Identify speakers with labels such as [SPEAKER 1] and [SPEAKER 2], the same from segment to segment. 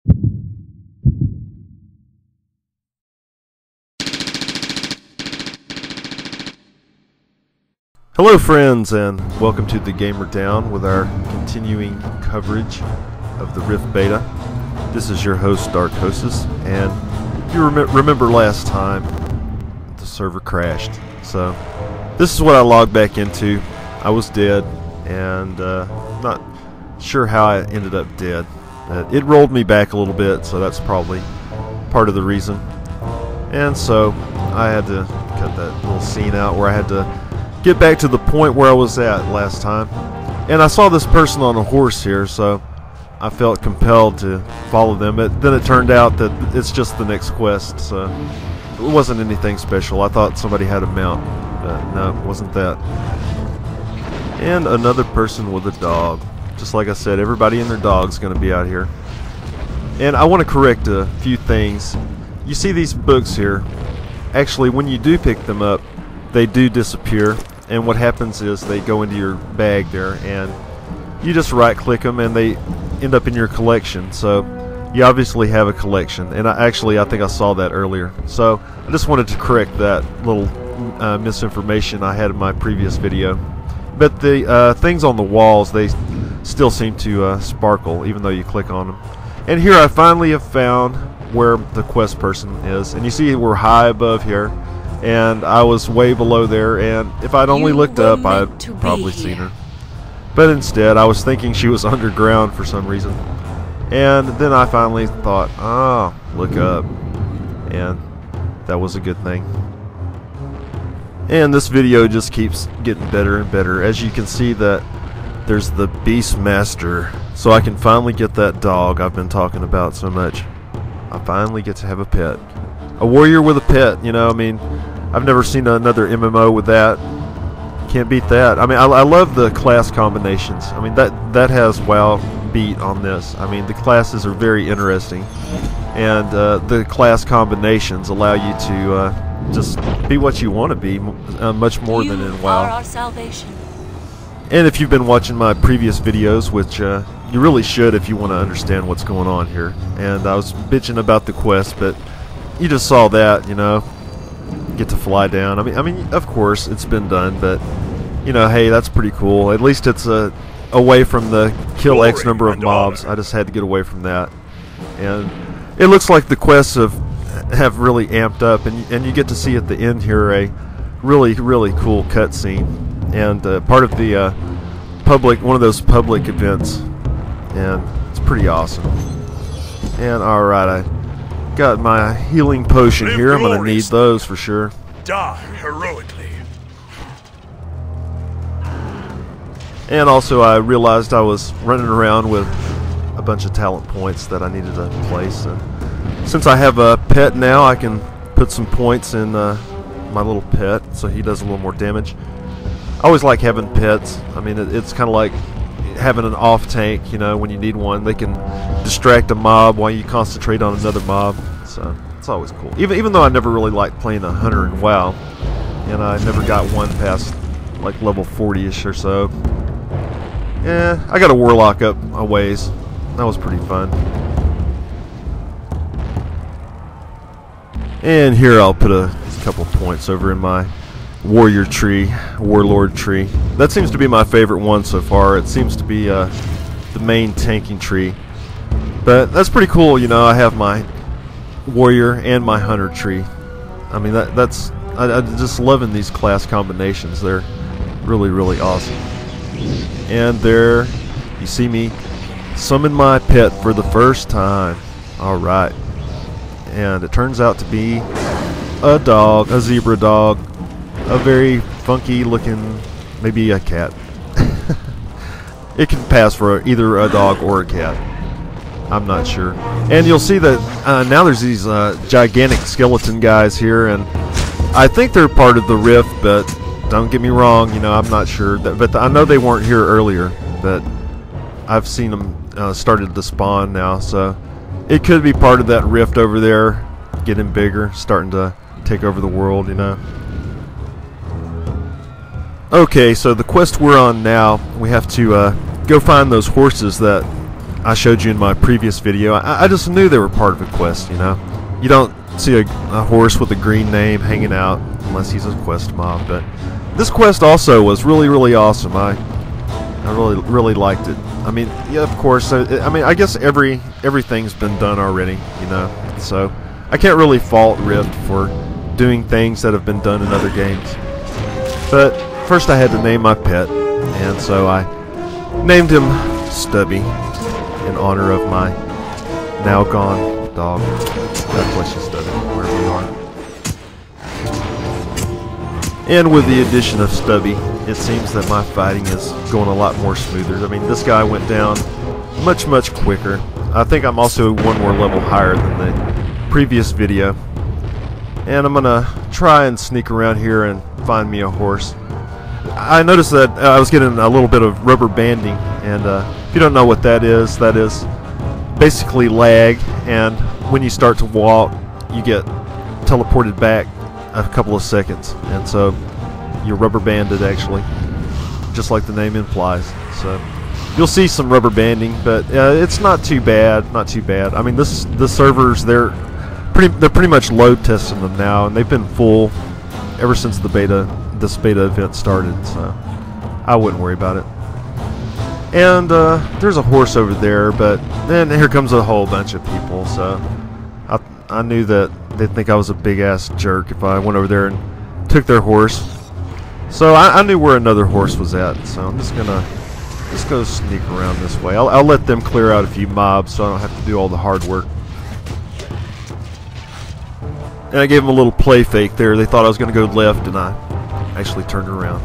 [SPEAKER 1] Hello friends, and welcome to the Gamer Down with our continuing coverage of the Rift Beta. This is your host, Dark Hostess, and if you remember last time, the server crashed. So, this is what I logged back into. I was dead, and not sure how I ended up dead. It rolled me back a little bit, so that's probably part of the reason. And so, I had to cut that little scene out where I had to get back to the point where I was at last time. And I saw this person on a horse here, so I felt compelled to follow them. But then it turned out that it's just the next quest, so it wasn't anything special. I thought somebody had a mount, but no, it wasn't that. And another person with a dog. Just like I said, everybody and their dog's going to be out here. And I want to correct a few things. You see these books here. Actually, when you do pick them up, they do disappear. And what happens is they go into your bag there, and you just right click them and they end up in your collection. So you obviously have a collection, and I think I saw that earlier. So I just wanted to correct that little misinformation I had in my previous video. But the things on the walls, they still seem to sparkle even though you click on them. And here I finally have found where the quest person is, and you see we're high above here. And I was way below there, and if I'd only looked up, I'd probably seen her. But instead, I was thinking she was underground for some reason. And then I finally thought, oh, look up. And that was a good thing. And this video just keeps getting better and better. As you can see, that there's the Beastmaster. So I can finally get that dog I've been talking about so much. I finally get to have a pet. A warrior with a pet, you know, I mean, I've never seen another MMO with that. Can't beat that. I mean, I love the class combinations. I mean, that has WoW beat on this. I mean, the classes are very interesting. And the class combinations allow you to just be what you want to be, much more than in WoW.
[SPEAKER 2] Our salvation.
[SPEAKER 1] And if you've been watching my previous videos, which you really should if you want to understand what's going on here. And I was bitching about the quest, but you just saw that, you know, get to fly down. I mean, of course, it's been done, but you know, hey, that's pretty cool. At least it's away from the kill X number of mobs. I just had to get away from that, and it looks like the quests have really amped up, and you get to see at the end here a really cool cutscene, and part of the one of those public events, and it's pretty awesome. And all right, I got my healing potion here. I'm going to need those for sure.
[SPEAKER 3] Die heroically.
[SPEAKER 1] And also I realized I was running around with a bunch of talent points that I needed to place. And since I have a pet now, I can put some points in my little pet so he does a little more damage. I always like having pets. I mean, it's kind of like having an off tank, you know, when you need one. They can distract a mob while you concentrate on another mob, so it's always cool. Even though I never really liked playing a hunter in WoW, and I never got one past like level 40ish or so. Yeah, I got a warlock up a ways. That was pretty fun. And here I'll put a couple points over in my warrior tree, warlord tree. That seems to be my favorite one so far. It seems to be the main tanking tree. But that's pretty cool, you know. I have my warrior and my hunter tree. I mean, I'm just loving these class combinations. They're really awesome. And there you see me summon my pet for the first time. Alright. And it turns out to be a dog, a zebra dog. A very funky looking, maybe a cat. It can pass for either a dog or a cat. I'm not sure. And you'll see that now there's these gigantic skeleton guys here, and I think they're part of the Rift, but don't get me wrong, you know, I'm not sure. But I know they weren't here earlier, but I've seen them started to spawn now, so it could be part of that Rift over there, getting bigger, starting to take over the world, you know. Okay, so the quest we're on now, we have to go find those horses that I showed you in my previous video, I just knew they were part of a quest, you know. You don't see a horse with a green name hanging out unless he's a quest mob, but this quest also was really, really awesome. I really liked it. I mean, yeah, of course, I mean, I guess everything's been done already, you know, so I can't really fault Rift for doing things that have been done in other games. But first I had to name my pet, and so I named him Stubby in honor of my now gone dog. God bless you, Stubby, wherever you are. And with the addition of Stubby, it seems that my fighting is going a lot more smoother. I mean, this guy went down much, much quicker. I think I'm also one more level higher than the previous video. And I'm gonna try and sneak around here and find me a horse. I noticed that I was getting a little bit of rubber banding, and if you don't know what that is basically lag, and when you start to walk, you get teleported back a couple of seconds, and so you're rubber banded, actually, just like the name implies. So you'll see some rubber banding, but it's not too bad. Not too bad. I mean, the servers, they're pretty much load testing them now, and they've been full ever since this beta event started. So I wouldn't worry about it. And there's a horse over there, but then here comes a whole bunch of people. So I knew that they'd think I was a big ass jerk if I went over there and took their horse. So I knew where another horse was at, so I'm just gonna go sneak around this way. I'll let them clear out a few mobs so I don't have to do all the hard work. And I gave them a little play fake there. They thought I was gonna go left, and I actually turned around.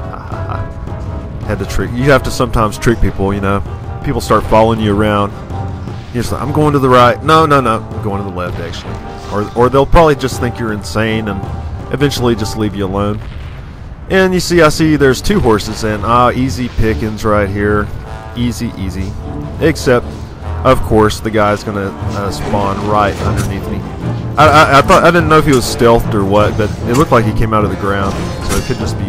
[SPEAKER 1] Had to trick. You have to sometimes trick people, you know. People start following you around. You're just like, I'm going to the right. No, I'm going to the left, actually. Or they'll probably just think you're insane and eventually just leave you alone. And I see there's two horses, and easy pickings right here. Easy. Except, of course, the guy's gonna spawn right underneath me. I didn't know if he was stealthed or what, but it looked like he came out of the ground, so it could just be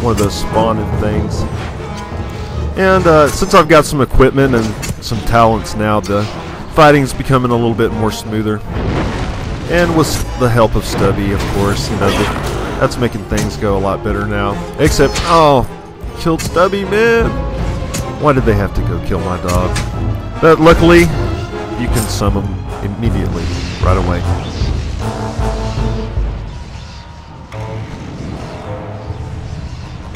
[SPEAKER 1] one of those spawning things. And since I've got some equipment and some talents now, the fighting's becoming a little bit more smoother. And with the help of Stubby, of course, you know, that's making things go a lot better now. Except, oh, killed Stubby, man. Why did they have to go kill my dog? But luckily, you can summon him immediately, right away.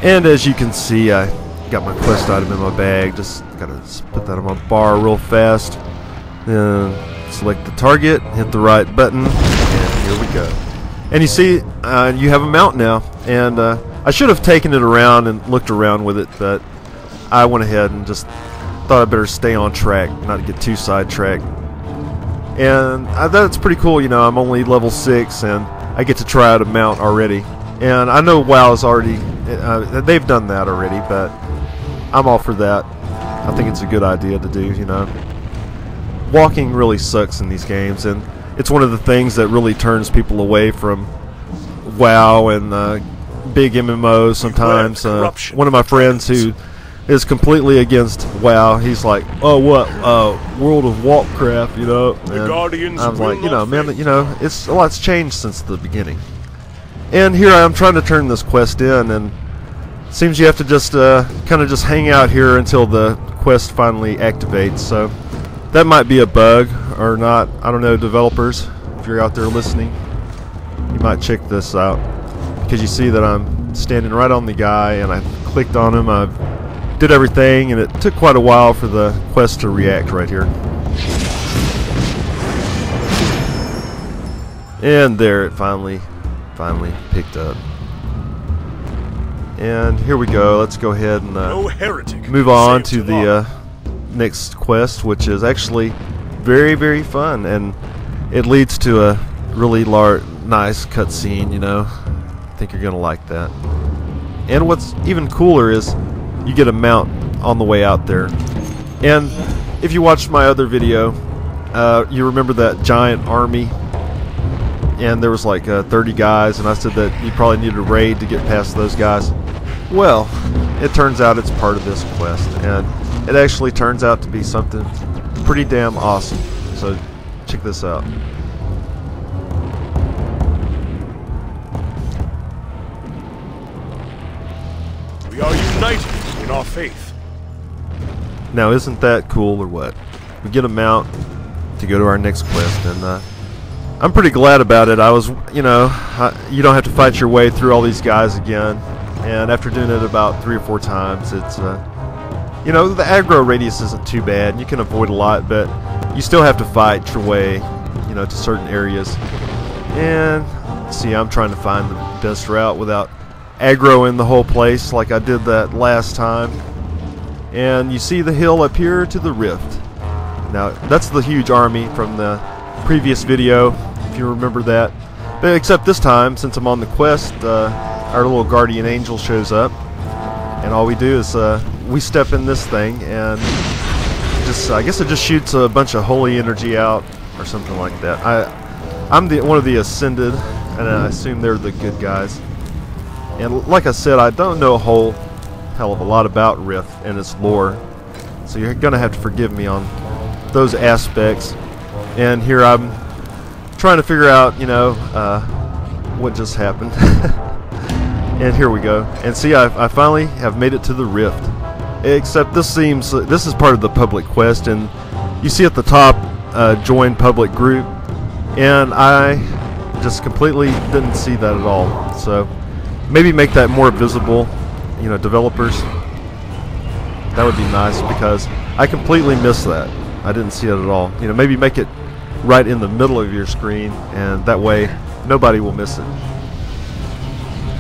[SPEAKER 1] And as you can see, I got my quest item in my bag. Just gotta put that on my bar real fast. Then select the target, hit the right button, and here we go. And you see, you have a mount now. And I should have taken it around and looked around with it, but I went ahead and just thought I'd better stay on track, not get too sidetracked. And that's pretty cool, you know. I'm only level 6, and I get to try out a mount already. And I know WoW's already, they've done that already, but I'm all for that. I think it's a good idea to do, you know. Walking really sucks in these games, and it's one of the things that really turns people away from WoW and big MMOs sometimes. One of my friends who is completely against WoW, he's like, oh, what, World of Warcraft, you know. And I was like, you know, man, you know, a lot's changed since the beginning. And here I am trying to turn this quest in, and it seems you have to just kind of just hang out here until the quest finally activates. So that might be a bug or not. I don't know, developers, if you're out there listening, you might check this out, because you see that I'm standing right on the guy, and I clicked on him. I did everything, and it took quite a while for the quest to react right here. And there, it finally picked up. And here we go. Let's go ahead and move on to the next quest, which is actually very, very fun, and it leads to a really nice cutscene, you know. I think you're gonna like that. And what's even cooler is you get a mount on the way out there. And if you watched my other video, you remember that giant army, and there was like 30 guys, and I said that you probably needed a raid to get past those guys. Well, it turns out it's part of this quest, and it actually turns out to be something pretty damn awesome. So check this out.
[SPEAKER 3] We are united in our faith.
[SPEAKER 1] Now, isn't that cool or what? We get a mount to go to our next quest, and I'm pretty glad about it. I was, you know, you don't have to fight your way through all these guys again. And after doing it about 3 or 4 times, it's, you know, the aggro radius isn't too bad. You can avoid a lot, but you still have to fight your way, you know, to certain areas. And see, I'm trying to find the best route without aggroing the whole place like I did that last time. And you see the hill up here to the rift. Now, that's the huge army from the previous video, if you remember that. But except this time, since I'm on the quest, our little guardian angel shows up. And all we do is we step in this thing and just, I guess it just shoots a bunch of holy energy out or something like that. I'm one of the ascended, and I assume they're the good guys. And like I said, I don't know a whole hell of a lot about Rift and its lore, so you're gonna have to forgive me on those aspects. And here I'm trying to figure out, you know, what just happened. And here we go. And see, I finally have made it to the Rift. Except this is part of the public quest, and you see at the top, join public group, and I just completely didn't see that at all. So maybe make that more visible, you know, developers. That would be nice, because I completely missed that. I didn't see it at all. You know, maybe make it right in the middle of your screen, and that way nobody will miss it.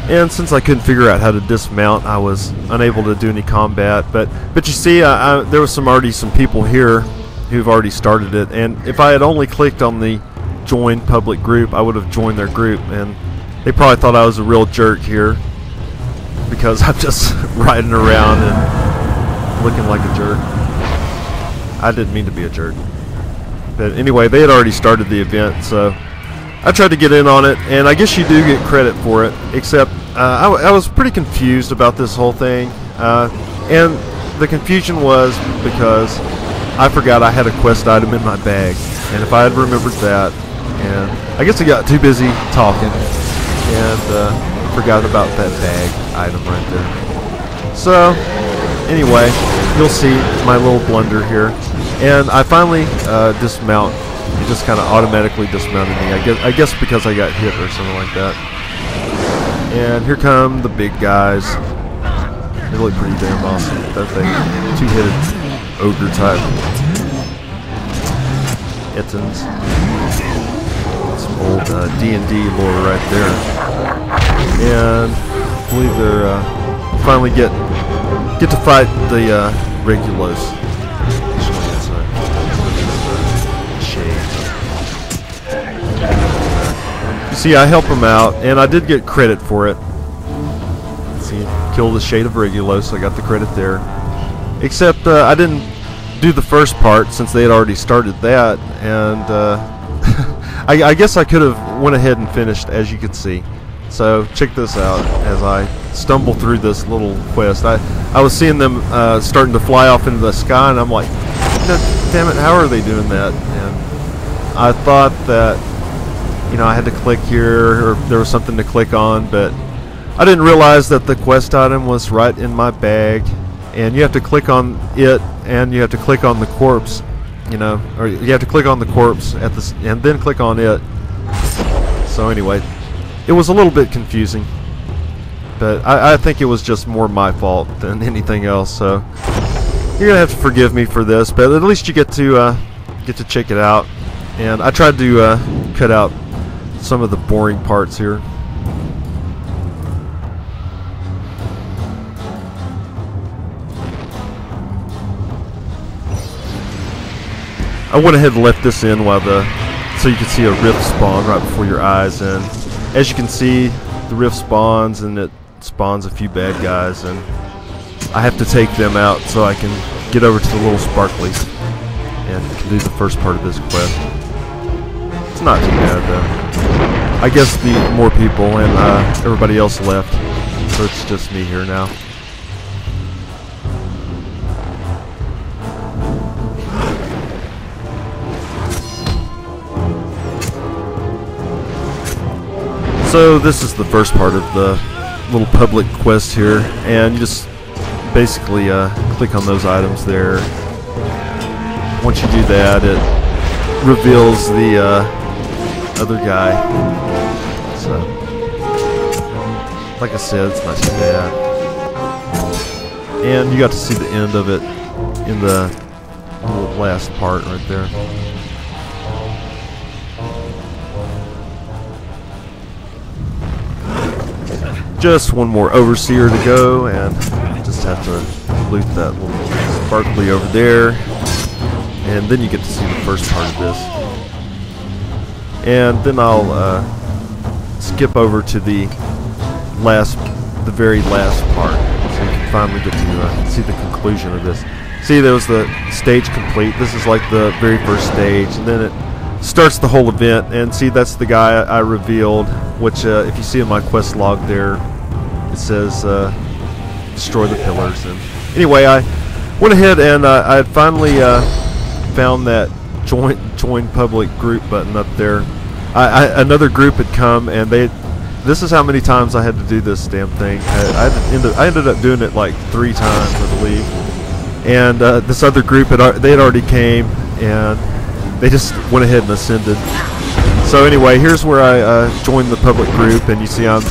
[SPEAKER 1] And since I couldn't figure out how to dismount, I was unable to do any combat. But you see, there was already some people here who've already started it, and if I had only clicked on the join public group, I would have joined their group, and they probably thought I was a real jerk here, because I'm just riding around and looking like a jerk. I didn't mean to be a jerk. But anyway, they had already started the event, so I tried to get in on it, and I guess you do get credit for it, except I was pretty confused about this whole thing. And the confusion was because I forgot I had a quest item in my bag, and if I had remembered that, and I guess I got too busy talking, and forgot about that bag item right there. So anyway, you'll see my little blunder here, and I finally dismount. It just kind of automatically dismounted me. I guess because I got hit or something like that. And here come the big guys. They look pretty damn awesome. That thing, 2-headed ogre type. Ettins. Some old D&D lore right there. And I believe they're finally get to fight the Regulos. You see, I help them out, and I did get credit for it. See, kill the Shade of Regulos, so I got the credit there. Except I didn't do the first part since they had already started that, and I guess I could have went ahead and finished, as you can see. So check this out as I stumble through this little quest. I was seeing them starting to fly off into the sky, and I'm like, damn it, how are they doing that? And I thought that, you know, I had to click here, or there was something to click on, but I didn't realize that the quest item was right in my bag, and you have to click on it, and you have to click on the corpse, you know, or you have to click on the corpse at this, and then click on it. So anyway, it was a little bit confusing, but I think it was just more my fault than anything else. So you're gonna have to forgive me for this, but at least you get to check it out. And I tried to cut out some of the boring parts here. I went ahead and left this in so you can see a rift spawn right before your eyes, and as you can see, the rift spawns and it spawns a few bad guys, and I have to take them out so I can get over to the little sparklies and can do the first part of this quest. It's not too bad though. I guess the more people and everybody else left, so it's just me here now. So this is the first part of the little public quest here, and you just basically click on those items there. Once you do that, it reveals the other guy. So, like I said, it's not too bad. And you got to see the end of it in the last part right there. Just one more overseer to go, and just have to loot that little sparkly over there, and then you get to see the first part of this. And then I'll skip over to the very last part, so you can finally get to see the conclusion of this. See, there was the stage complete. This is like the very first stage, and then it starts the whole event. And see, that's the guy I revealed, which if you see in my quest log there, it says destroy the pillars. And anyway, I went ahead and I had finally found that join public group button up there. Another group had come, and this is how many times I had to do this damn thing. I ended up doing it like 3 times, I believe. And this other group they had already came, and they just went ahead and ascended. So anyway, here's where I joined the public group, and you see I'm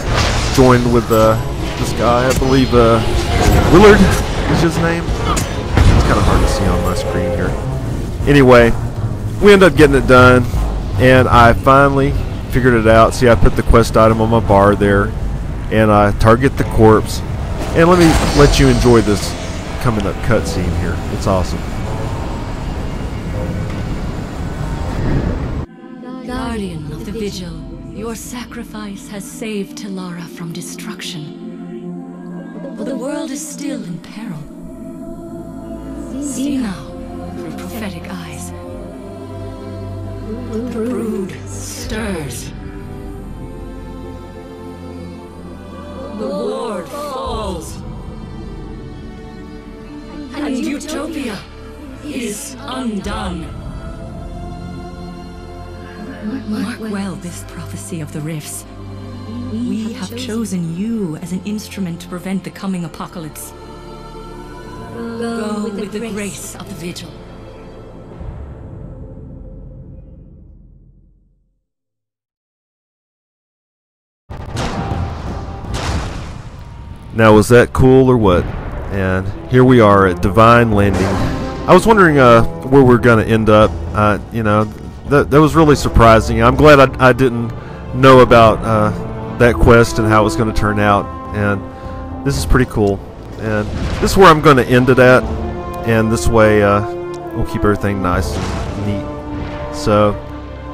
[SPEAKER 1] joined with this guy, I believe Willard is his name. It's kind of hard to see on my screen here. Anyway, we end up getting it done, and I finally figured it out. See, I put the quest item on my bar there, and I target the corpse. And let me let you enjoy this coming up cutscene here. It's awesome.
[SPEAKER 2] Guardian of the Vigil, your sacrifice has saved Telara from destruction. But the world is still in peril. See now, through prophetic eyes. The brood stirs. The ward falls. And utopia is undone. Mark well this prophecy of the Rifts. We have chosen you as an instrument to prevent the coming apocalypse. Go with the grace of the Vigil.
[SPEAKER 1] Now, was that cool or what? And here we are at Divine Landing. I was wondering where we're going to end up. You know, that was really surprising. I'm glad I didn't know about that quest and how it was going to turn out. And this is pretty cool. And this is where I'm going to end it at. And this way we'll keep everything nice and neat. So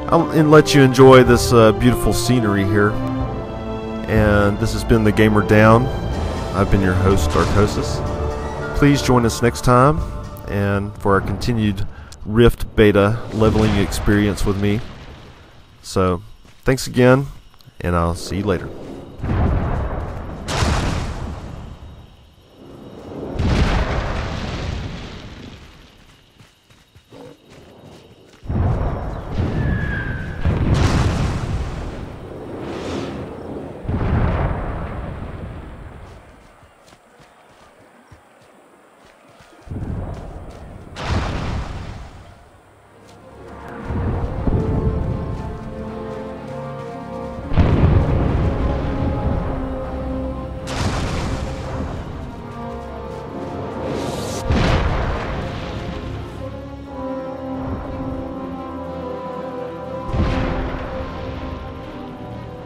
[SPEAKER 1] I'll let you enjoy this beautiful scenery here. And this has been The Gamer Down. I've been your host, Darkosis. Please join us next time and for our continued Rift beta leveling experience with me. So, thanks again, and I'll see you later.